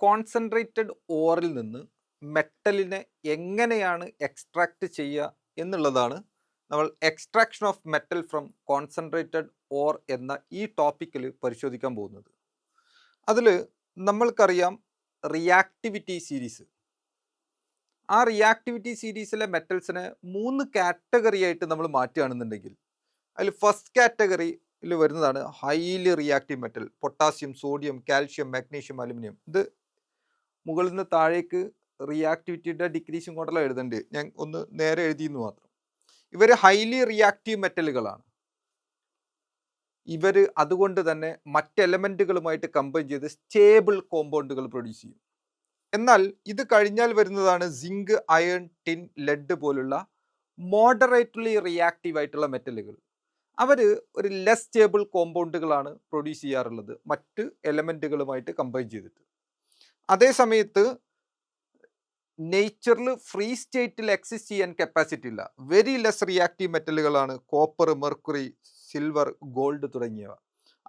Concentrated ഓറിൽ നിന്ന് മെറ്റലിനെ എങ്ങനെയാണ് extract ചെയ്യുക എന്നുള്ളതാണ് നമ്മൾ extraction of metal from concentrated or എന്ന ഈ ടോപ്പിക്കിൽ പരിശോധിക്കാൻ പോകുന്നത്. അതിൽ നമ്മൾക്കറിയാം റിയാക്ടിവിറ്റി സീരീസ്. ആ റിയാക്ടിവിറ്റി സീരീസിലെ മെറ്റൽസിനെ 3 കാറ്റഗറി ആയിട്ട് നമ്മൾ മാറ്റുകയാണെന്നുണ്ടെങ്കിൽ അതിൽ ഫസ്റ്റ് കാറ്റഗറിയിൽ വരുന്നതാണ് highly reactive metal. Potassium, sodium, calcium, magnesium, aluminium. ഇത് മുകളിൽ നിന്ന് താഴേക്ക് റിയാക്ടിവിറ്റിയുടെ ഡിക്രീസും കൊണ്ടല്ല എഴുതേണ്ടത്, ഞാൻ ഒന്ന് നേരെ എഴുതിയെന്ന് മാത്രം. ഇവർ ഹൈലി റിയാക്റ്റീവ് മെറ്റലുകളാണ്. ഇവർ അതുകൊണ്ട് തന്നെ മറ്റ് എലമെൻറ്റുകളുമായിട്ട് കമ്പൈൻ ചെയ്ത് സ്റ്റേബിൾ കോമ്പൗണ്ടുകൾ പ്രൊഡ്യൂസ് ചെയ്യും. എന്നാൽ ഇത് കഴിഞ്ഞാൽ വരുന്നതാണ് സിങ്ക്, അയൺ, ടിൻ, ലെഡ് പോലുള്ള മോഡറേറ്റ്ലി റിയാക്റ്റീവ് ആയിട്ടുള്ള മെറ്റലുകൾ. അവർ ഒരു ലെസ് സ്റ്റേബിൾ കോമ്പൗണ്ടുകളാണ് പ്രൊഡ്യൂസ് ചെയ്യാറുള്ളത് മറ്റ് എലമെൻറ്റുകളുമായിട്ട് കമ്പൈൻ ചെയ്തിട്ട്. അതേ സമയത്ത് നേച്ചറിൽ ഫ്രീ സ്റ്റേറ്റിൽ എക്സിസ്റ്റ് ചെയ്യാൻ കപ്പാസിറ്റി ഇല്ല. വെരി ലെസ് റിയാക്റ്റീവ് മെറ്റലുകളാണ് കോപ്പർ, മെർക്കുറി, സിൽവർ, ഗോൾഡ് തുടങ്ങിയവ.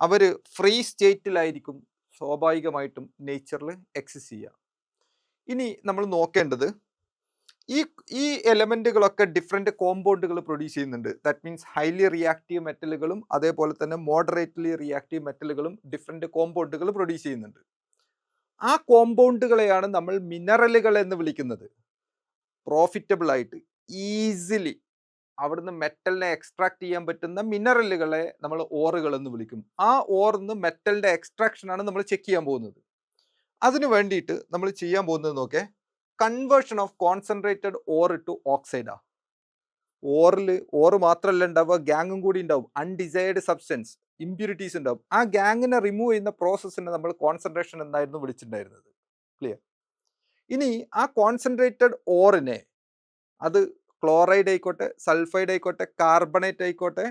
അവർ ഫ്രീ സ്റ്റേറ്റിലായിരിക്കും സ്വാഭാവികമായിട്ടും നേച്ചറിൽ എക്സിസ്റ്റ് ചെയ്യുക. ഇനി നമ്മൾ നോക്കേണ്ടത് ഈ ഈ എലമെൻറ്റുകളൊക്കെ ഡിഫറെൻറ്റ് കോമ്പൗണ്ടുകൾ പ്രൊഡ്യൂസ് ചെയ്യുന്നുണ്ട്. ദാറ്റ് മീൻസ് ഹൈലി റിയാക്റ്റീവ് മെറ്റലുകളും അതേപോലെ തന്നെ മോഡറേറ്റ്ലി റിയാക്റ്റീവ് മെറ്റലുകളും ഡിഫറെൻറ്റ് കോമ്പൗണ്ടുകൾ പ്രൊഡ്യൂസ് ചെയ്യുന്നുണ്ട്. ആ കോമ്പൗണ്ടുകളെയാണ് നമ്മൾ മിനറലുകൾ എന്ന് വിളിക്കുന്നത്. പ്രോഫിറ്റബിൾ ആയിട്ട് ഈസിലി അവിടുന്ന് മെറ്റലിനെ എക്സ്ട്രാക്ട് ചെയ്യാൻ പറ്റുന്ന മിനറലുകളെ നമ്മൾ ഓറുകൾ എന്ന് വിളിക്കും. ആ ഓർന്ന് മെറ്റലിൻ്റെ എക്സ്ട്രാക്ഷനാണ് നമ്മൾ ചെക്ക് ചെയ്യാൻ പോകുന്നത്. അതിന് വേണ്ടിയിട്ട് നമ്മൾ ചെയ്യാൻ പോകുന്നത് നോക്കേ, conversion of concentrated ore to ഓക്സൈഡാ. ഓറ് മാത്രമല്ല ഉണ്ടാവുക, ഗ്യാങ്ങും കൂടി ഉണ്ടാവും. അൺഡിസൈർഡ് സബ്സ്റ്റൻസ്, ഇമ്പ്യൂരിറ്റീസ് ഉണ്ടാവും. ആ ഗ്യാങ്ങിനെ റിമൂവ് ചെയ്യുന്ന പ്രോസസ്സിനെ നമ്മൾ കോൺസെൻട്രേഷൻ എന്നായിരുന്നു വിളിച്ചിട്ടുണ്ടായിരുന്നത്. ക്ലിയർ? ഇനി ആ കോൺസെൻട്രേറ്റഡ് ഓറിനെ, അത് ക്ലോറൈഡ് ആയിക്കോട്ടെ, സൾഫൈഡ് ആയിക്കോട്ടെ, കാർബണേറ്റ് ആയിക്കോട്ടെ,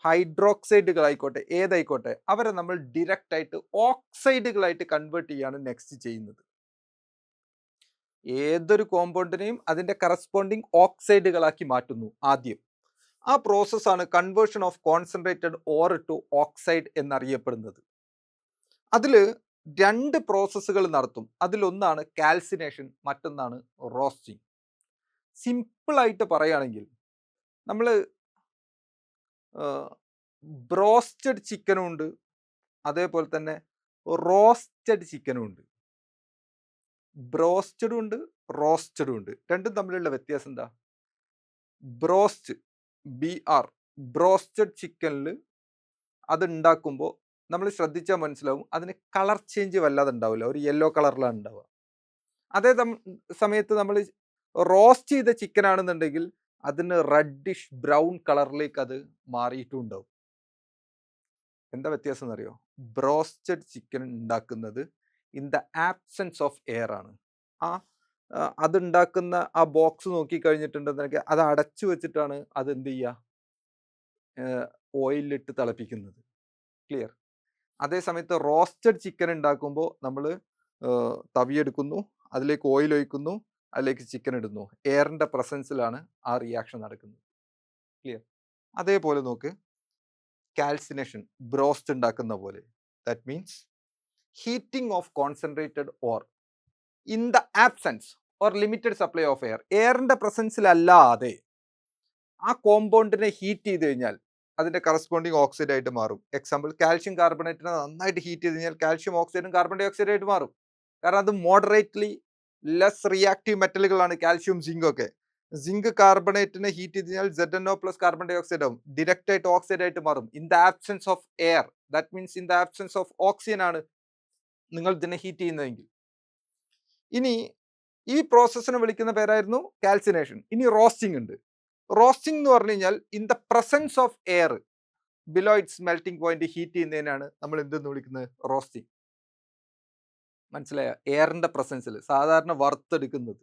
ഹൈഡ്രോക്സൈഡുകളായിക്കോട്ടെ, ഏതായിക്കോട്ടെ, അവരെ നമ്മൾ ഡിറക്റ്റ് ആയിട്ട് ഓക്സൈഡുകളായിട്ട് കൺവേർട്ട് ചെയ്യാണ് നെക്സ്റ്റ് ചെയ്യുന്നത്. ഏതൊരു കോമ്പൗണ്ടിനെയും അതിൻ്റെ കറസ്പോണ്ടിങ് ഓക്സൈഡുകളാക്കി മാറ്റുന്നു ആദ്യം. ആ പ്രോസസ്സാണ് conversion of concentrated ore to oxide എന്നറിയപ്പെടുന്നത്. അതിൽ 2 പ്രോസസ്സുകൾ നടത്തും. അതിലൊന്നാണ് കാൽസിനേഷൻ, മറ്റൊന്നാണ് റോസ്റ്റിംഗ്. സിമ്പിളായിട്ട് പറയുകയാണെങ്കിൽ നമ്മൾ ബ്രോസ്റ്റഡ് ചിക്കനും ഉണ്ട്, അതേപോലെ തന്നെ റോസ്റ്റഡ് ചിക്കനും ഉണ്ട്. ബ്രോസ്റ്റഡും ഉണ്ട്, റോസ്റ്റഡും ഉണ്ട്. രണ്ടും തമ്മിലുള്ള വ്യത്യാസം എന്താ? ബ്രോസ്റ്റ്, ബ്രോസ്റ്റഡ് ചിക്കനിൽ അത് ഉണ്ടാക്കുമ്പോൾ നമ്മൾ ശ്രദ്ധിച്ചാൽ മനസ്സിലാവും, അതിന് കളർ ചേഞ്ച് വല്ലാതെ ഉണ്ടാവില്ല, ഒരു യെല്ലോ കളറിലാണ് ഉണ്ടാവുക. അതേ സമയത്ത് നമ്മൾ റോസ്റ്റ് ചെയ്ത ചിക്കൻ ആണെന്നുണ്ടെങ്കിൽ അതിന് റെഡിഷ് ബ്രൗൺ കളറിലേക്ക് അത് മാറിയിട്ടും ഉണ്ടാവും. എന്താ വ്യത്യാസം എന്നറിയോ? ബ്രോസ്റ്റഡ് ചിക്കൻ ഉണ്ടാക്കുന്നത് in the absence of air ആണ്. ആ അതുണ്ടാക്കുന്ന ആ ബോക്സ് നോക്കി കഴിഞ്ഞിട്ടുണ്ടെന്നൊക്കെ അത് അടച്ചു വെച്ചിട്ടാണ് അത് എന്ത് ചെയ്യുക, ഓയിലിട്ട് തിളപ്പിക്കുന്നത്. ക്ലിയർ? അതേ സമയത്ത് റോസ്റ്റഡ് ചിക്കൻ ഉണ്ടാക്കുമ്പോൾ നമ്മൾ തവിയെടുക്കുന്നു, അതിലേക്ക് ഓയിൽ ഒഴിക്കുന്നു, അതിലേക്ക് ചിക്കൻ ഇടുന്നു. എയറിൻ്റെ പ്രസൻസിലാണ് ആ റിയാക്ഷൻ നടക്കുന്നത്. ക്ലിയർ? അതേപോലെ നോക്ക്, കാൽസിനേഷൻ ബ്രോസ്റ്റ് ഉണ്ടാക്കുന്ന പോലെ. That means heating of concentrated ore in the absence or limited supply of air. എയറിൻ്റെ പ്രസൻസിലല്ലാതെ ആ കോമ്പൗണ്ടിനെ ഹീറ്റ് ചെയ്ത് കഴിഞ്ഞാൽ അതിൻ്റെ കറസ്പോണ്ടിങ് ഓക്സൈഡ് ആയിട്ട് മാറും. എക്സാമ്പിൾ, കാൽഷ്യം കാർബണേറ്റിനെ നന്നായിട്ട് ഹീറ്റ് ചെയ്ത് കഴിഞ്ഞാൽ കാൽഷ്യം ഓക്സൈഡും കാർബൺ ഡൈ ഓക്സൈഡ് ആയിട്ട് മാറും. കാരണം അത് മോഡറേറ്റ്ലി ലെസ് റിയാക്റ്റീവ് മെറ്റലുകളാണ് കാൽഷ്യം, സിങ്ക് ഒക്കെ. സിങ്ക് കാർബണേറ്റിനെ ഹീറ്റ് ചെയ്ത് കഴിഞ്ഞാൽ ZnO plus carbon dioxide ആവും, ഡിറക്റ്റ് ആയിട്ട് ഓക്സൈഡ് ആയിട്ട് മാറും. In the absence of air, that means in the absence of oxygen ആണ് നിങ്ങൾ ഇതിനെ ഹീറ്റ് ചെയ്യുന്നതെങ്കിൽ. ഇനി ഈ പ്രോസസ്സിനെ വിളിക്കുന്ന പേരായിരുന്നു കാൽസിനേഷൻ. ഇനി റോസ്റ്റിംഗ് ഉണ്ട്. റോസ്റ്റിംഗ് എന്ന് പറഞ്ഞു കഴിഞ്ഞാൽ in the presence of air below its melting point heat ചെയ്യുന്നതിനാണ് നമ്മൾ എന്തെന്ന് വിളിക്കുന്നത്? റോസ്റ്റിംഗ്. മനസ്സിലായ? എയറിന്റെ പ്രസൻസിൽ സാധാരണ വറുത്തെടുക്കുന്നത്.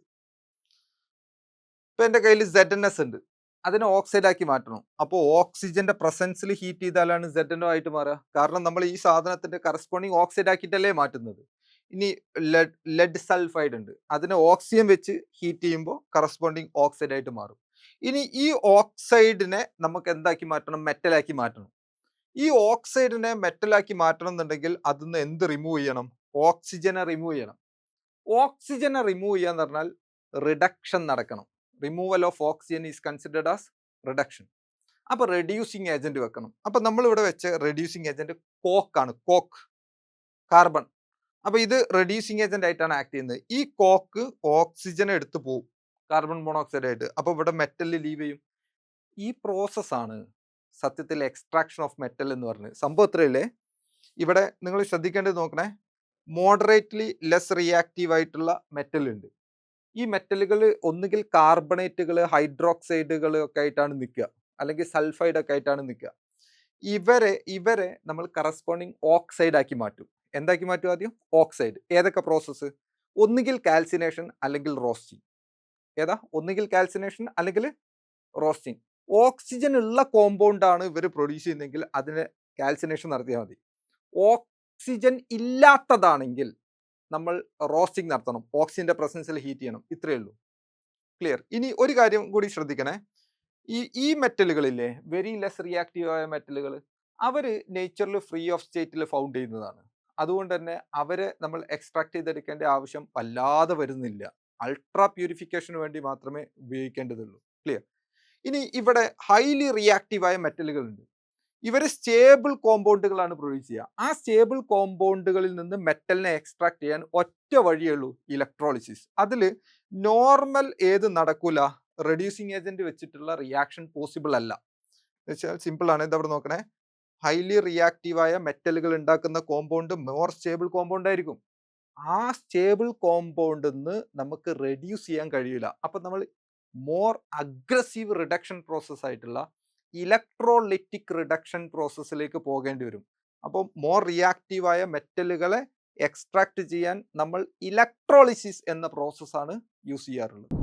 ഇപ്പൊ എൻ്റെ കയ്യിൽ ZnS ഉണ്ട്, അതിനെ ഓക്സൈഡ് ആക്കി മാറ്റണം. അപ്പോൾ ഓക്സിജന്റെ പ്രസൻസിൽ ഹീറ്റ് ചെയ്താലാണ് ZnO ആയിട്ട് മാറുക. കാരണം നമ്മൾ ഈ സാധനത്തിന്റെ കറസ്പോണ്ടിങ് ഓക്സൈഡ് ആക്കിയിട്ടല്ലേ മാറ്റുന്നത്. ഇനി ലെഡ് സൾഫൈഡ് ഉണ്ട്, അതിനെ ഓക്സിജൻ വെച്ച് ഹീറ്റ് ചെയ്യുമ്പോൾ കറസ്പോണ്ടിങ് ഓക്സൈഡ് ആയിട്ട് മാറും. ഇനി ഈ ഓക്സൈഡിനെ നമുക്ക് എന്താക്കി മാറ്റണം? മെറ്റലാക്കി മാറ്റണം. ഈ ഓക്സൈഡിനെ മെറ്റലാക്കി മാറ്റണം എന്നുണ്ടെങ്കിൽ അതിൽ നിന്ന് എന്ത് റിമൂവ് ചെയ്യണം? ഓക്സിജനെ റിമൂവ് ചെയ്യണം. ഓക്സിജനെ റിമൂവ് ചെയ്യാന്ന് പറഞ്ഞാൽ റിഡക്ഷൻ നടക്കണം. Removal of oxygen is considered as reduction. അപ്പോൾ റെഡ്യൂസിങ് ഏജന്റ് വെക്കണം. അപ്പോൾ നമ്മളിവിടെ വെച്ച റെഡ്യൂസിങ് ഏജന്റ് കോക്കാണ്, കോക്ക്, കാർബൺ. അപ്പോൾ ഇത് റെഡ്യൂസിങ് ഏജന്റ് ആയിട്ടാണ് ആക്ട് ചെയ്യുന്നത്. ഈ കോക്ക് ഓക്സിജൻ എടുത്ത് പോകും കാർബൺ മോണോക്സൈഡ് ആയിട്ട്. അപ്പോൾ ഇവിടെ മെറ്റൽ ലീവ് ചെയ്യും. ഈ പ്രോസസ്സാണ് സത്യത്തിൽ എക്സ്ട്രാക്ഷൻ ഓഫ് മെറ്റൽ എന്ന് പറഞ്ഞത്. സംഭവത്തിലേ ഇവിടെ നിങ്ങൾ ശ്രദ്ധിക്കേണ്ടത് നോക്കണേ, മോഡറേറ്റ്ലി ലെസ് റിയാക്റ്റീവ് ആയിട്ടുള്ള മെറ്റൽ ഉണ്ട്. ഈ മെറ്റലുകൾ ഒന്നുകിൽ കാർബണേറ്റുകൾ, ഹൈഡ്രോക്സൈഡുകൾ ഒക്കെ ആയിട്ടാണ് നിൽക്കുക, അല്ലെങ്കിൽ സൾഫൈഡ് ഒക്കെ ആയിട്ടാണ് നിൽക്കുക. ഇവരെ നമ്മൾ കറസ്പോണ്ടിങ് ഓക്സൈഡ് ആക്കി മാറ്റും. എന്താക്കി മാറ്റും? ആദ്യം ഓക്സൈഡ്. ഏതൊക്കെ പ്രോസസ്സ്? ഒന്നുകിൽ കാൽസിനേഷൻ അല്ലെങ്കിൽ റോസ്റ്റിംഗ്. ഏതാ? ഒന്നുകിൽ കാൽസിനേഷൻ അല്ലെങ്കിൽ റോസ്റ്റിംഗ്. ഓക്സിജൻ ഉള്ള കോമ്പൗണ്ട് ആണ് ഇവർ പ്രൊഡ്യൂസ് ചെയ്യുന്നതെങ്കിൽ അതിന് കാൽസിനേഷൻ നടത്തിയാൽ മതി. ഓക്സിജൻ ഇല്ലാത്തതാണെങ്കിൽ നമ്മൾ റോസ്റ്റിംഗ് നടത്തണം, ഓക്സിജന്റെ പ്രസൻസിൽ ഹീറ്റ് ചെയ്യണം. ഇത്രയേ ഉള്ളൂ. ക്ലിയർ? ഇനി ഒരു കാര്യം കൂടി ശ്രദ്ധിക്കണേ, ഈ മെറ്റലുകളില്ലേ, വെരി ലെസ് റിയാക്റ്റീവ് ആയ മെറ്റലുകൾ, അവർ നേച്ചറിൽ ഫ്രീ ഓഫ് സ്റ്റേറ്റിൽ ഫൗണ്ട് ചെയ്യുന്നതാണ്. അതുകൊണ്ട് തന്നെ അവരെ നമ്മൾ എക്സ്ട്രാക്ട് ചെയ്തെടുക്കേണ്ട ആവശ്യം വല്ലാതെ വരുന്നില്ല. അൾട്രാ പ്യൂരിഫിക്കേഷന് വേണ്ടി മാത്രമേ ഉപയോഗിക്കേണ്ടതുള്ളൂ. ക്ലിയർ? ഇനി ഇവിടെ ഹൈലി റിയാക്റ്റീവായ മെറ്റലുകളുണ്ട്. ഇവർ സ്റ്റേബിൾ കോമ്പൗണ്ടുകളാണ് പ്രൊഡ്യൂസ് ചെയ്യുക. ആ സ്റ്റേബിൾ കോമ്പൗണ്ടുകളിൽ നിന്ന് മെറ്റലിനെ എക്സ്ട്രാക്ട് ചെയ്യാൻ ഒറ്റ വഴിയേ ഉള്ളൂ, ഇലക്ട്രോളിസിസ്. അതിൽ നോർമൽ ഏത് നടക്കൂല, റെഡ്യൂസിങ് ഏജന്റ് വെച്ചിട്ടുള്ള റിയാക്ഷൻ പോസിബിൾ അല്ല. വെച്ചാൽ സിമ്പിൾ ആണ്. ഇതവിടെ നോക്കണേ, ഹൈലി റിയാക്റ്റീവായ മെറ്റലുകൾ ഉണ്ടാക്കുന്ന കോമ്പൗണ്ട് മോർ സ്റ്റേബിൾ കോമ്പൗണ്ട് ആയിരിക്കും. ആ സ്റ്റേബിൾ കോമ്പൗണ്ടിൽ നിന്ന് നമുക്ക് റെഡ്യൂസ് ചെയ്യാൻ കഴിയില്ല. അപ്പം നമ്മൾ മോർ അഗ്രസീവ് റിഡക്ഷൻ പ്രോസസ് ആയിട്ടുള്ള ഇലക്ട്രോലൈറ്റിക് റിഡക്ഷൻ പ്രോസസ്സിലേക്ക് പോകേണ്ടി വരും. അപ്പോൾ മോർ റിയാക്റ്റീവായ മെറ്റലുകളെ എക്സ്ട്രാക്ട് ചെയ്യാൻ നമ്മൾ ഇലക്ട്രോളിസിസ് എന്ന പ്രോസസ്സാണ് യൂസ് ചെയ്യാറുള്ളത്.